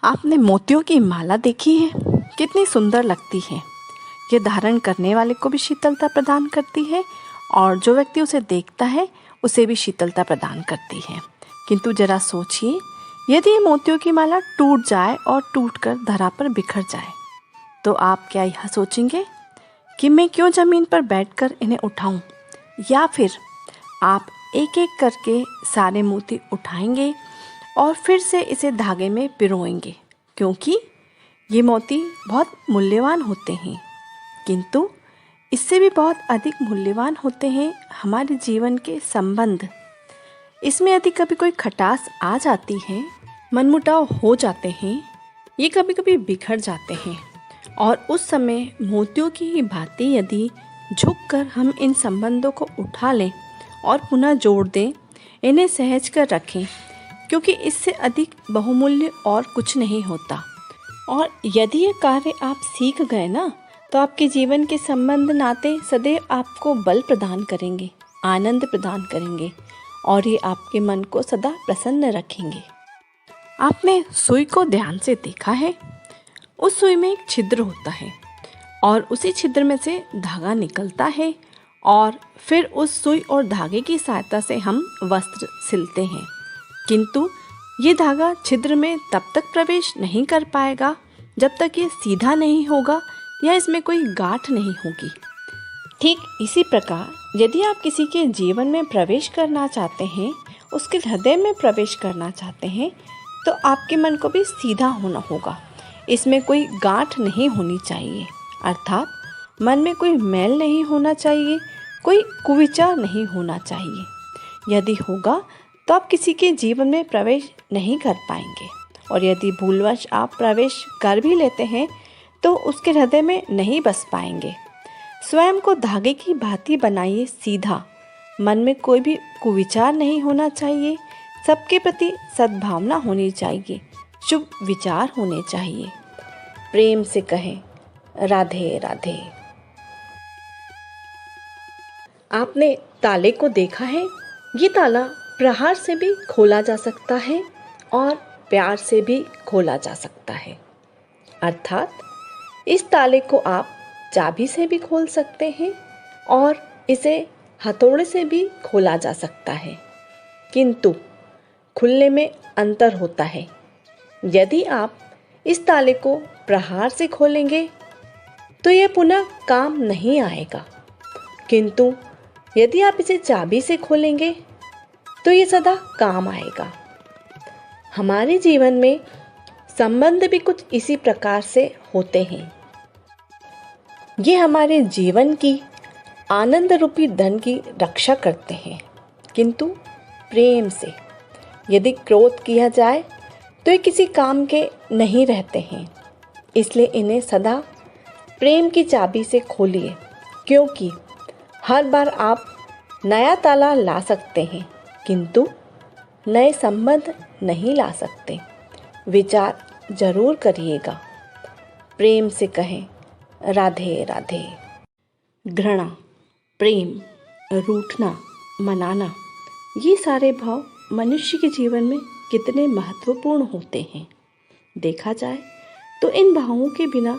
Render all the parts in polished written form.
आपने मोतियों की माला देखी है? कितनी सुंदर लगती है। ये धारण करने वाले को भी शीतलता प्रदान करती है और जो व्यक्ति उसे देखता है उसे भी शीतलता प्रदान करती है। किंतु जरा सोचिए, यदि ये मोतियों की माला टूट जाए और टूटकर धरा पर बिखर जाए तो आप क्या यह सोचेंगे कि मैं क्यों ज़मीन पर बैठकर इन्हें उठाऊं? या फिर आप एक एक करके सारे मोती उठाएंगे और फिर से इसे धागे में पिरोएंगे, क्योंकि ये मोती बहुत मूल्यवान होते हैं। किंतु इससे भी बहुत अधिक मूल्यवान होते हैं हमारे जीवन के संबंध। इसमें यदि कभी कोई खटास आ जाती है, मनमुटाव हो जाते हैं, ये कभी कभी बिखर जाते हैं और उस समय मोतियों की ही भांति यदि झुककर हम इन संबंधों को उठा लें और पुनः जोड़ दें, इन्हें सहज कर रखें, क्योंकि इससे अधिक बहुमूल्य और कुछ नहीं होता। और यदि ये कार्य आप सीख गए ना, तो आपके जीवन के संबंध नाते सदैव आपको बल प्रदान करेंगे, आनंद प्रदान करेंगे और ये आपके मन को सदा प्रसन्न रखेंगे। आपने सुई को ध्यान से देखा है? उस सुई में एक छिद्र होता है और उसी छिद्र में से धागा निकलता है और फिर उस सुई और धागे की सहायता से हम वस्त्र सिलते हैं। किंतु ये धागा छिद्र में तब तक प्रवेश नहीं कर पाएगा जब तक ये सीधा नहीं होगा या इसमें कोई गांठ नहीं होगी। ठीक इसी प्रकार यदि आप किसी के जीवन में प्रवेश करना चाहते हैं, उसके हृदय में प्रवेश करना चाहते हैं, तो आपके मन को भी सीधा होना होगा। इसमें कोई गांठ नहीं होनी चाहिए, अर्थात मन में कोई मैल नहीं होना चाहिए, कोई कुविचार नहीं होना चाहिए। यदि होगा तो आप किसी के जीवन में प्रवेश नहीं कर पाएंगे, और यदि भूलवश आप प्रवेश कर भी लेते हैं तो उसके हृदय में नहीं बस पाएंगे। स्वयं को धागे की भांति बनाइए सीधा। मन में कोई भी कुविचार नहीं होना चाहिए, सबके प्रति सद्भावना होनी चाहिए, शुभ विचार होने चाहिए। प्रेम से कहें राधे राधे। आपने ताले को देखा है? ये ताला प्रहार से भी खोला जा सकता है और प्यार से भी खोला जा सकता है। अर्थात इस ताले को आप चाबी से भी खोल सकते हैं और इसे हथौड़े से भी खोला जा सकता है, किंतु खुलने में अंतर होता है। यदि आप इस ताले को प्रहार से खोलेंगे तो यह पुनः काम नहीं आएगा, किंतु यदि आप इसे चाबी से खोलेंगे तो ये सदा काम आएगा। हमारे जीवन में संबंध भी कुछ इसी प्रकार से होते हैं। ये हमारे जीवन की आनंद रूपी धन की रक्षा करते हैं, किंतु प्रेम से। यदि क्रोध किया जाए तो ये किसी काम के नहीं रहते हैं, इसलिए इन्हें सदा प्रेम की चाबी से खोलिए, क्योंकि हर बार आप नया ताला ला सकते हैं किंतु नए संबंध नहीं ला सकते। विचार जरूर करिएगा। प्रेम से कहें राधे राधे। घृणा, प्रेम, रूठना, मनाना, ये सारे भाव मनुष्य के जीवन में कितने महत्वपूर्ण होते हैं। देखा जाए तो इन भावों के बिना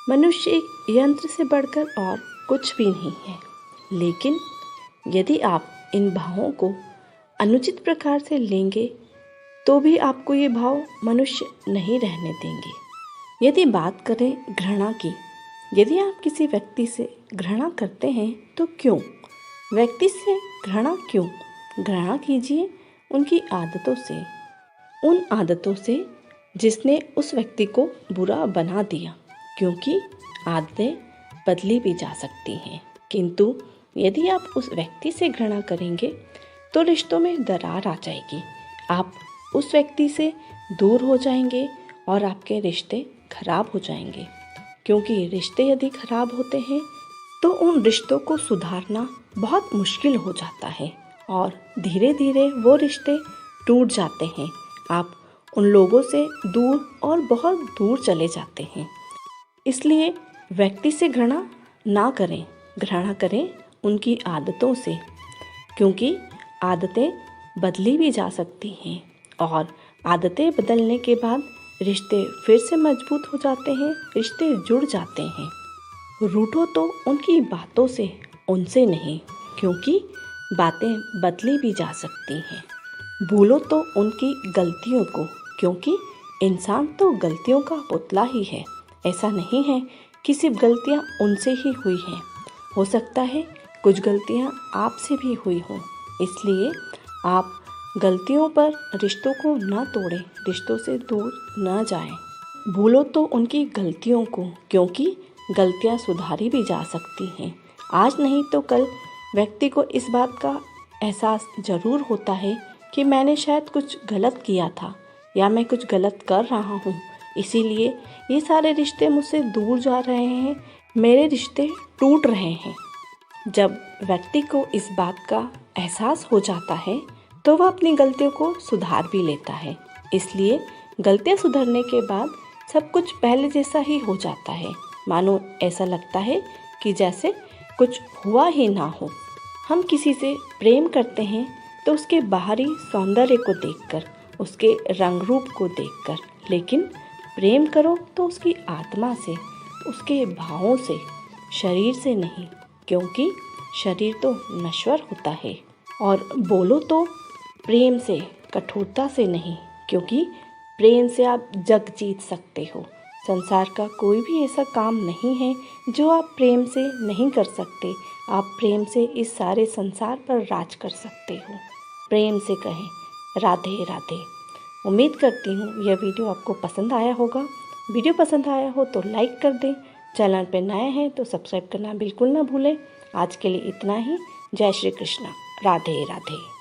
मनुष्य एक यंत्र से बढ़कर और कुछ भी नहीं है। लेकिन यदि आप इन भावों को अनुचित प्रकार से लेंगे तो भी आपको ये भाव मनुष्य नहीं रहने देंगे। यदि बात करें घृणा की, यदि आप किसी व्यक्ति से घृणा करते हैं तो क्यों? व्यक्ति से घृणा क्यों? घृणा कीजिए उनकी आदतों से, उन आदतों से जिसने उस व्यक्ति को बुरा बना दिया, क्योंकि आदतें बदली भी जा सकती हैं। किंतु यदि आप उस व्यक्ति से घृणा करेंगे तो रिश्तों में दरार आ जाएगी, आप उस व्यक्ति से दूर हो जाएंगे और आपके रिश्ते खराब हो जाएंगे। क्योंकि रिश्ते यदि खराब होते हैं तो उन रिश्तों को सुधारना बहुत मुश्किल हो जाता है और धीरे धीरे वो रिश्ते टूट जाते हैं। आप उन लोगों से दूर और बहुत दूर चले जाते हैं। इसलिए व्यक्ति से घृणा ना करें, घृणा करें उनकी आदतों से, क्योंकि आदतें बदली भी जा सकती हैं और आदतें बदलने के बाद रिश्ते फिर से मजबूत हो जाते हैं, रिश्ते जुड़ जाते हैं। रूठो तो उनकी बातों से, उनसे नहीं, क्योंकि बातें बदली भी जा सकती हैं। भूलो तो उनकी गलतियों को, क्योंकि इंसान तो गलतियों का पुतला ही है। ऐसा नहीं है कि सिर्फ गलतियाँ उनसे ही हुई हैं, हो सकता है कुछ गलतियाँ आपसे भी हुई हों। इसलिए आप गलतियों पर रिश्तों को ना तोड़ें, रिश्तों से दूर ना जाएं। भूलो तो उनकी गलतियों को, क्योंकि गलतियाँ सुधारी भी जा सकती हैं। आज नहीं तो कल व्यक्ति को इस बात का एहसास ज़रूर होता है कि मैंने शायद कुछ गलत किया था या मैं कुछ गलत कर रहा हूँ, इसीलिए ये सारे रिश्ते मुझसे दूर जा रहे हैं, मेरे रिश्ते टूट रहे हैं। जब व्यक्ति को इस बात का एहसास हो जाता है तो वह अपनी गलतियों को सुधार भी लेता है। इसलिए गलतियाँ सुधरने के बाद सब कुछ पहले जैसा ही हो जाता है। मानो ऐसा लगता है कि जैसे कुछ हुआ ही ना हो। हम किसी से प्रेम करते हैं तो उसके बाहरी सौंदर्य को देखकर, उसके रंग रूप को देखकर, लेकिन प्रेम करो तो उसकी आत्मा से, उसके भावों से, शरीर से नहीं, क्योंकि शरीर तो नश्वर होता है। और बोलो तो प्रेम से, कठोरता से नहीं, क्योंकि प्रेम से आप जग जीत सकते हो। संसार का कोई भी ऐसा काम नहीं है जो आप प्रेम से नहीं कर सकते। आप प्रेम से इस सारे संसार पर राज कर सकते हो। प्रेम से कहें राधे राधे। उम्मीद करती हूँ यह वीडियो आपको पसंद आया होगा। वीडियो पसंद आया हो तो लाइक कर दें। चैनल पर नए हैं तो सब्सक्राइब करना बिल्कुल ना भूलें। आज के लिए इतना ही। जय श्री कृष्णा। राधे राधे।